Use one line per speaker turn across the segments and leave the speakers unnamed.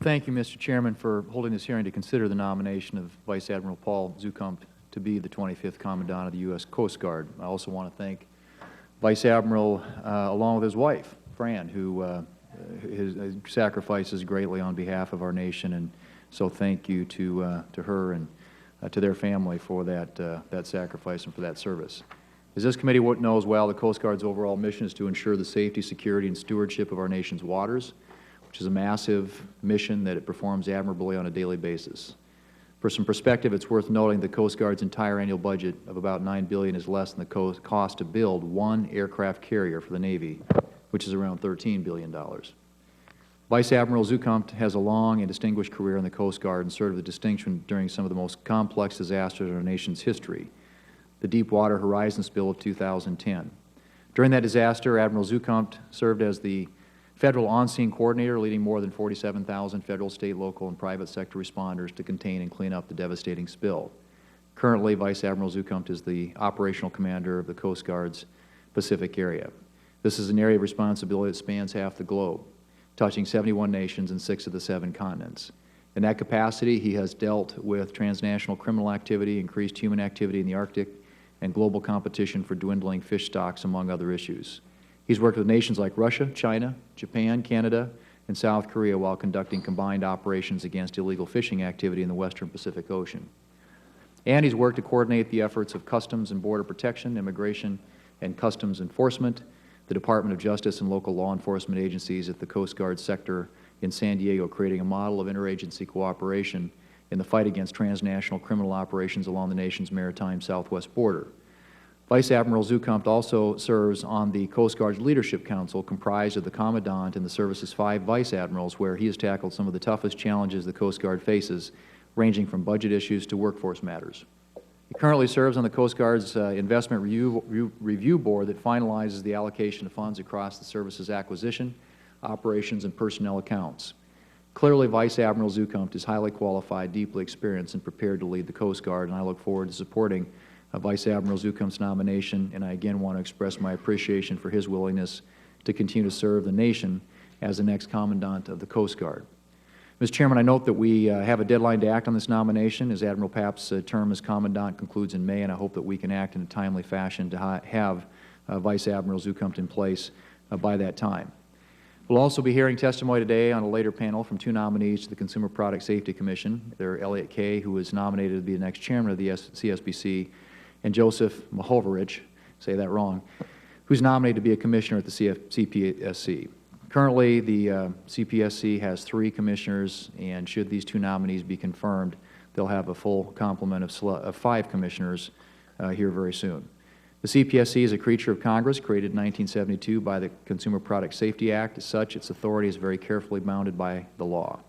thank you, Mr. Chairman, for holding this hearing to consider the nomination of Vice Admiral Paul Zukunft to be the 25th Commandant of the U.S. Coast Guard. I also want to thank Vice Admiral, along with his wife, Fran, who sacrifices greatly on behalf of our nation, and so thank you to her and to their family for that sacrifice and for that service. As this committee knows well, the Coast Guard's overall mission is to ensure the safety, security, and stewardship of our nation's waters, which is a massive mission that it performs admirably on a daily basis. For some perspective, it's worth noting the Coast Guard's entire annual budget of about $9 billion is less than the cost to build one aircraft carrier for the Navy, which is around $13 billion. Vice Admiral Zukunft has a long and distinguished career in the Coast Guard and served with distinction during some of the most complex disasters in our nation's history, the Deepwater Horizon spill of 2010. During that disaster, Admiral Zukunft served as the Federal on-scene coordinator, leading more than 47,000 federal, state, local, and private sector responders to contain and clean up the devastating spill. Currently, Vice Admiral Zukunft is the operational commander of the Coast Guard's Pacific area. This is an area of responsibility that spans half the globe, touching 71 nations and 6 of the 7 continents. In that capacity, he has dealt with transnational criminal activity, increased human activity in the Arctic, and global competition for dwindling fish stocks, among other issues. He's worked with nations like Russia, China, Japan, Canada, and South Korea while conducting combined operations against illegal fishing activity in the western Pacific Ocean. And he's worked to coordinate the efforts of Customs and Border Protection, Immigration and Customs Enforcement, the Department of Justice, and local law enforcement agencies at the Coast Guard sector in San Diego, creating a model of interagency cooperation in the fight against transnational criminal operations along the nation's maritime southwest border. Vice Admiral Zukunft also serves on the Coast Guard's Leadership Council, comprised of the Commandant and the service's 5 Vice Admirals, where he has tackled some of the toughest challenges the Coast Guard faces, ranging from budget issues to workforce matters. He currently serves on the Coast Guard's Investment Review Board that finalizes the allocation of funds across the service's acquisition, operations, and personnel accounts. Clearly, Vice Admiral Zukunft is highly qualified, deeply experienced, and prepared to lead the Coast Guard, and I look forward to supporting Vice Admiral Zukunft's nomination, and I again want to express my appreciation for his willingness to continue to serve the nation as the next Commandant of the Coast Guard. Mr. Chairman, I note that we have a deadline to act on this nomination, as Admiral Papp's term as Commandant concludes in May, and I hope that we can act in a timely fashion to have Vice Admiral Zukunft in place by that time. We'll also be hearing testimony today on a later panel from 2 nominees to the Consumer Product Safety Commission. They're Elliot Kaye, who is nominated to be the next chairman of the CSBC, and Joseph Mohorovic, say that wrong, who's nominated to be a commissioner at the CPSC. Currently, the CPSC has 3 commissioners, and should these 2 nominees be confirmed, they'll have a full complement of 5 commissioners here very soon. The CPSC is a creature of Congress, created in 1972 by the Consumer Product Safety Act. As such, its authority is very carefully bounded by the law.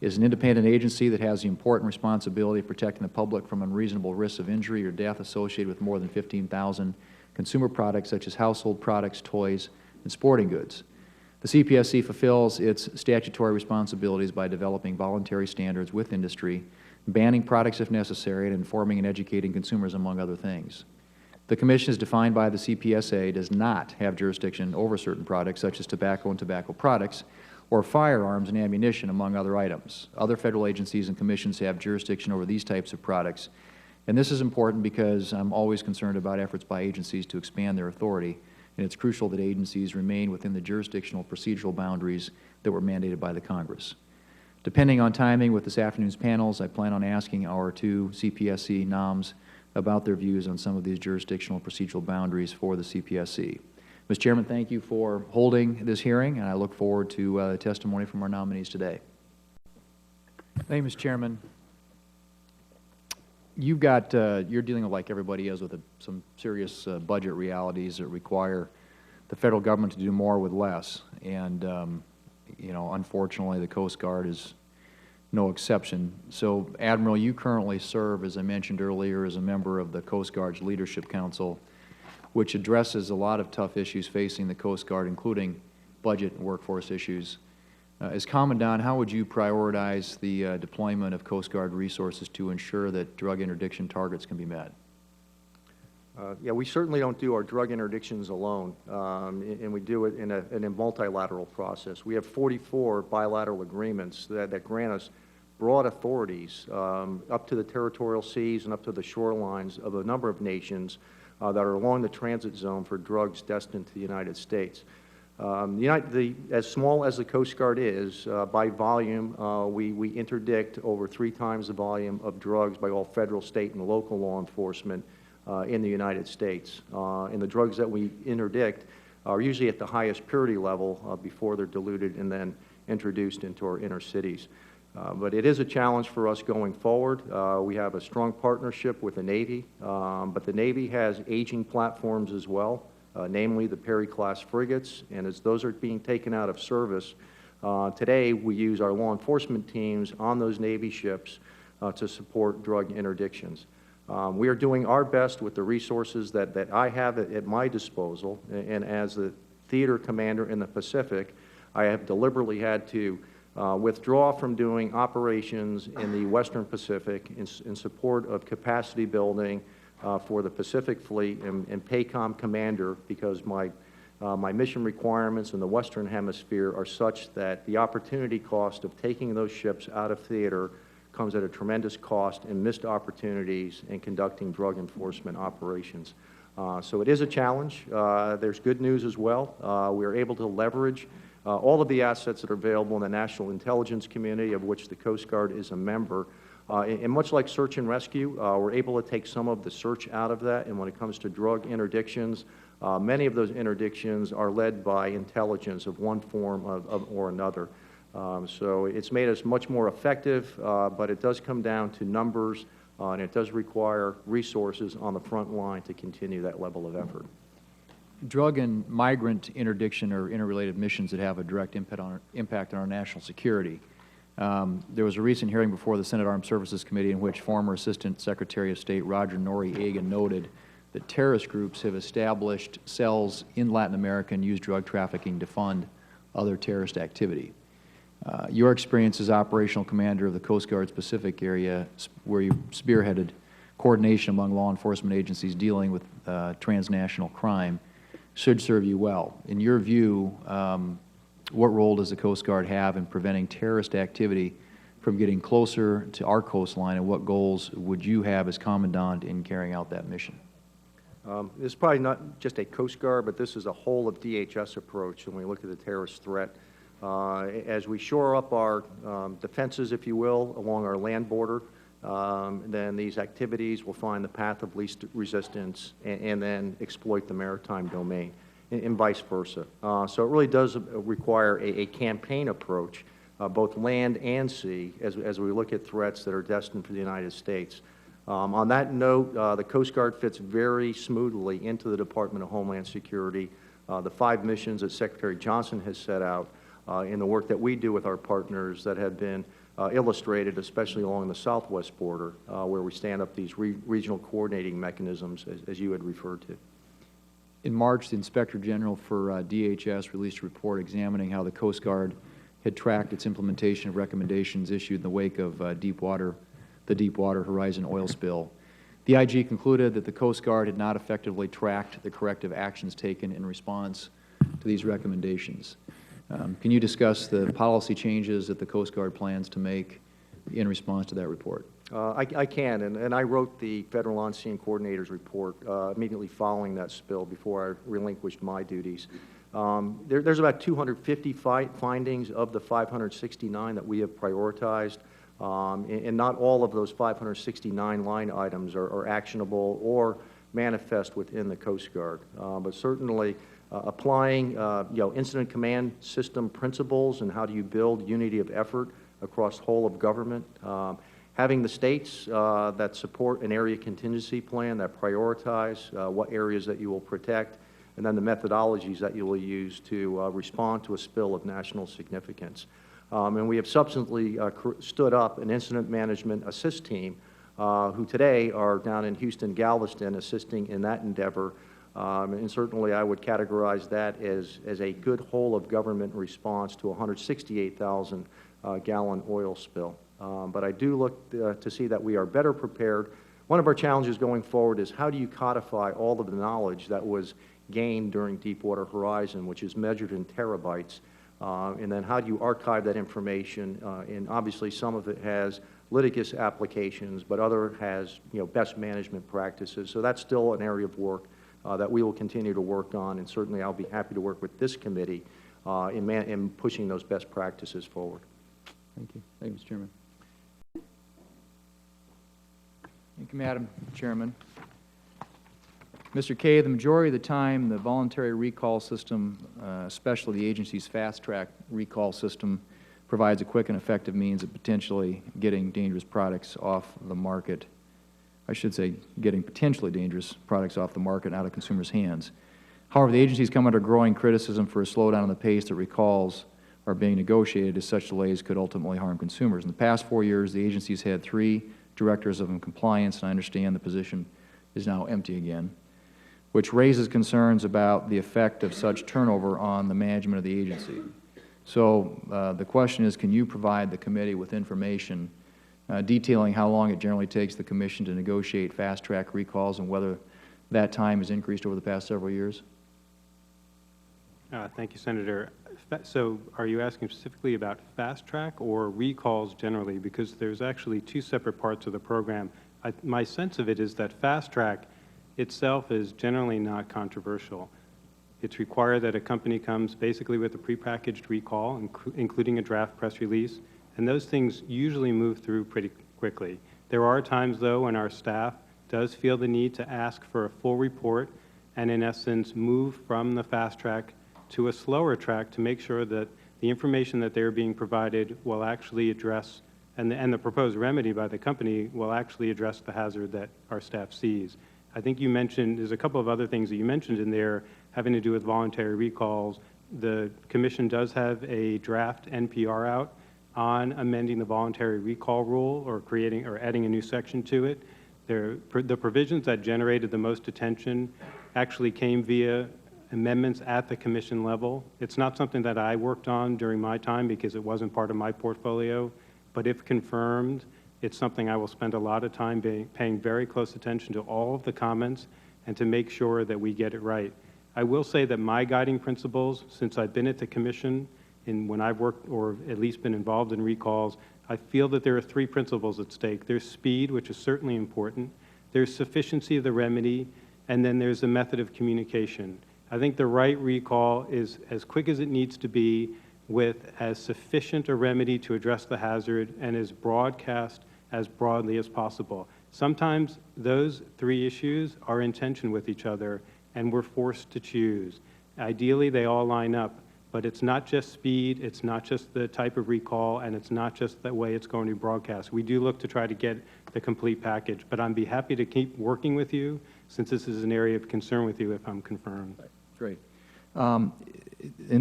It is an independent agency that has the important responsibility of protecting the public from unreasonable risks of injury or death associated with more than 15,000 consumer products such as household products, toys, and sporting goods. The CPSC fulfills its statutory responsibilities by developing voluntary standards with industry, banning products if necessary, and informing and educating consumers, among other things. The Commission, as defined by the CPSA, does not have jurisdiction over certain products such as tobacco and tobacco products, or firearms and ammunition, among other items. Other Federal agencies and commissions have jurisdiction over these types of products, and this is important because I'm always concerned about efforts by agencies to expand their authority, and it's crucial that agencies remain within the jurisdictional procedural boundaries that were mandated by the Congress. Depending on timing with this afternoon's panels, I plan on asking our 2 CPSC noms about their views on some of these jurisdictional procedural boundaries for the CPSC. Mr. Chairman, thank you for holding this hearing, and I look forward to testimony from our nominees today. Thank you, Mr. Chairman. You've got, you're dealing with, like everybody is, with some serious budget realities that require the Federal Government to do more with less, and you know, unfortunately, the Coast Guard is no exception. So, Admiral, you currently serve, as I mentioned earlier, as a member of the Coast Guard's Leadership Council, which addresses a lot of tough issues facing the Coast Guard, including budget and workforce issues. As Commandant, how would you prioritize the deployment of Coast Guard resources to ensure that drug interdiction targets can be met?
Yeah, we certainly don't do our drug interdictions alone, and we do it in a multilateral process. We have 44 bilateral agreements that grant us broad authorities up to the territorial seas and up to the shorelines of a number of nations that are along the transit zone for drugs destined to the United States. As small as the Coast Guard is, by volume, we interdict over 3 times the volume of drugs by all federal, state, and local law enforcement in the United States. And the drugs that we interdict are usually at the highest purity level before they're diluted and then introduced into our inner cities. But it is a challenge for us going forward. We have a strong partnership with the Navy, but the Navy has aging platforms as well, namely the Perry-class frigates, and as those are being taken out of service, today we use our law enforcement teams on those Navy ships to support drug interdictions. We are doing our best with the resources that I have at my disposal, and as the theater commander in the Pacific, I have deliberately had to withdraw from doing operations in the Western Pacific in support of capacity building for the Pacific Fleet and PACOM commander, because my mission requirements in the Western Hemisphere are such that the opportunity cost of taking those ships out of theater comes at a tremendous cost and missed opportunities in conducting drug enforcement operations. So it is a challenge. There's good news as well. We are able to leverage all of the assets that are available in the national intelligence community, of which the Coast Guard is a member. And much like search and rescue, we're able to take some of the search out of that. And when it comes to drug interdictions, many of those interdictions are led by intelligence of one form or another. So it's made us much more effective, but it does come down to numbers, and it does require resources on the front line to continue that level of effort.
Drug and migrant interdiction are interrelated missions that have a direct impact on our national security. There was a recent hearing before the Senate Armed Services Committee in which former Assistant Secretary of State Roger Noriega noted that terrorist groups have established cells in Latin America and use drug trafficking to fund other terrorist activity. Your experience as operational commander of the Coast Guard's Pacific area, where you spearheaded coordination among law enforcement agencies dealing with transnational crime, should serve you well. In your view, what role does the Coast Guard have in preventing terrorist activity from getting closer to our coastline, and what goals would you have as Commandant in carrying out that mission?
This is probably not just a Coast Guard, but this is a whole of DHS approach when we look at the terrorist threat. As we shore up our defenses, if you will, along our land border, then these activities will find the path of least resistance and then exploit the maritime domain, and vice versa. So it really does require a campaign approach, both land and sea, as we look at threats that are destined for the United States. On that note, the Coast Guard fits very smoothly into the Department of Homeland Security. The 5 missions that Secretary Johnson has set out in the work that we do with our partners that have been illustrated, especially along the southwest border, where we stand up these regional coordinating mechanisms, as you had referred to.
In March, the Inspector General for DHS released a report examining how the Coast Guard had tracked its implementation of recommendations issued in the wake of the Deepwater Horizon oil spill. The IG concluded that the Coast Guard had not effectively tracked the corrective actions taken in response to these recommendations. Can you discuss the policy changes that the Coast Guard plans to make in response to that report?
I can, and I wrote the Federal On-Scene Coordinators report immediately following that spill before I relinquished my duties. There's about 250 findings of the 569 that we have prioritized, and not all of those 569 line items are actionable or manifest within the Coast Guard, but certainly applying incident command system principles and how do you build unity of effort across whole of government, having the states that support an area contingency plan that prioritize what areas that you will protect, and then the methodologies that you will use to respond to a spill of national significance. And we have subsequently stood up an incident management assist team who today are down in Houston, Galveston, assisting in that endeavor. And certainly I would categorize that as a good whole of government response to a 168,000 gallon oil spill. But I do look to see that we are better prepared One of our challenges going forward is how do you codify all of the knowledge that was gained during Deepwater Horizon, which is measured in terabytes, and then how do you archive that information? And obviously some of it has litigious applications, but other has best management practices. So that's still an area of work that we will continue to work on, and certainly I'll be happy to work with this committee in pushing those best practices forward.
Thank you. Thank you, Mr. Chairman. Thank you, Madam Chairman. Mr. Kaye, the majority of the time, the voluntary recall system, especially the agency's fast-track recall system, provides a quick and effective means of potentially getting dangerous products off the market. I should say getting potentially dangerous products off the market and out of consumers' hands. However, the agency's come under growing criticism for a slowdown in the pace that recalls are being negotiated, as such delays could ultimately harm consumers. In the past 4 years, the agency's had 3 directors of compliance, and I understand the position is now empty again, which raises concerns about the effect of such turnover on the management of the agency. So the question is, can you provide the committee with information detailing how long it generally takes the Commission to negotiate fast-track recalls and whether that time has increased over the past several years?
Thank you, Senator. So are you asking specifically about fast-track or recalls generally? Because there's actually 2 separate parts of the program. My sense of it is that fast-track itself is generally not controversial. It's required that a company comes basically with a prepackaged recall, including a draft press release, and those things usually move through pretty quickly. There are times, though, when our staff does feel the need to ask for a full report and, in essence, move from the fast track to a slower track to make sure that the information that they're being provided will actually address, and the proposed remedy by the company will actually address the hazard that our staff sees. I think you mentioned, there's a couple of other things that you mentioned in there having to do with voluntary recalls. The Commission does have a draft NPR out on amending the voluntary recall rule or creating or adding a new section to it. The provisions that generated the most attention actually came via amendments at the Commission level. It's not something that I worked on during my time because it wasn't part of my portfolio, but if confirmed, it's something I will spend a lot of time paying very close attention to all of the comments and to make sure that we get it right. I will say that my guiding principles, since I've been at the Commission and when I've worked or at least been involved in recalls, I feel that there are 3 principles at stake. There's speed, which is certainly important. There's sufficiency of the remedy, and then there's the method of communication. I think the right recall is as quick as it needs to be with as sufficient a remedy to address the hazard and as broadcast as broadly as possible. Sometimes those 3 issues are in tension with each other and we're forced to choose. Ideally, they all line up, but it's not just speed, it's not just the type of recall, and it's not just the way it's going to be broadcast. We do look to try to get the complete package, but I'd be happy to keep working with you since this is an area of concern with you if I'm confirmed.
Great. And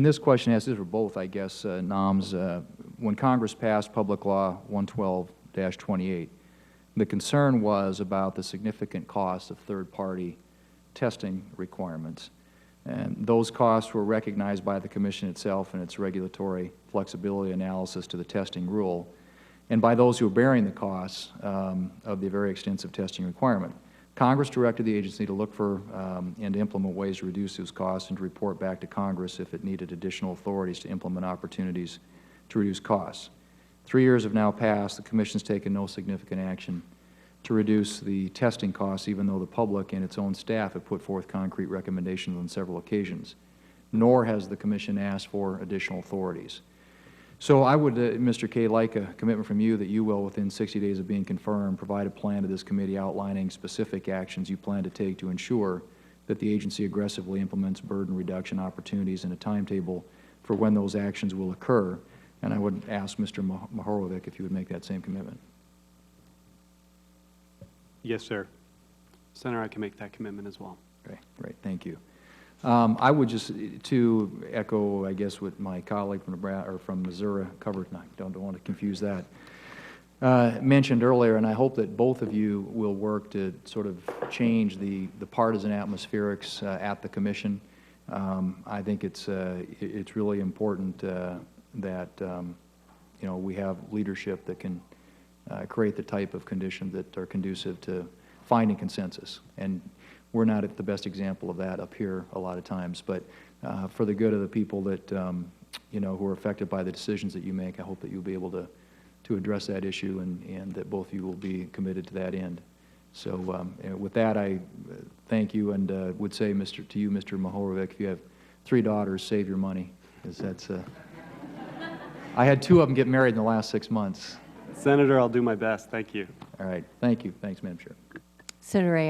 this question has to do for both, I guess, NOMs. When Congress passed Public Law 112-28, the concern was about the significant cost of third-party testing requirements. And those costs were recognized by the Commission itself in its regulatory flexibility analysis to the testing rule, and by those who are bearing the costs of the very extensive testing requirement. Congress directed the agency to look for and to implement ways to reduce those costs and to report back to Congress if it needed additional authorities to implement opportunities to reduce costs. 3 years have now passed. The Commission's taken no significant action to reduce the testing costs, even though the public and its own staff have put forth concrete recommendations on several occasions. Nor has the Commission asked for additional authorities. So I would, Mr. Kaye, like a commitment from you that you will, within 60 days of being confirmed, provide a plan to this committee outlining specific actions you plan to take to ensure that the agency aggressively implements burden reduction opportunities and a timetable for when those actions will occur. And I would ask Mr. Mohorovic if you would make that same commitment.
Yes, sir.
Senator, I can make that commitment as well.
Okay, great, thank you. I would just, to echo, I guess, what my colleague from Nebraska, or from Missouri covered, I don't want to confuse that, mentioned earlier, and I hope that both of you will work to sort of change the partisan atmospherics at the Commission. I think it's really important that we have leadership that can create the type of conditions that are conducive to finding consensus. And we're not at the best example of that up here a lot of times, but for the good of the people that, you know, who are affected by the decisions that you make, I hope that you'll be able to address that issue and that both of you will be committed to that end. So with that, I thank you and would say, to you, Mr. Mohorovic, if you have 3 daughters, save your money, because that's, I had 2 of them get married in the last 6 months.
Senator, I'll do my best. Thank you.
All right, thank you. Thanks, Madam Chair.
Senator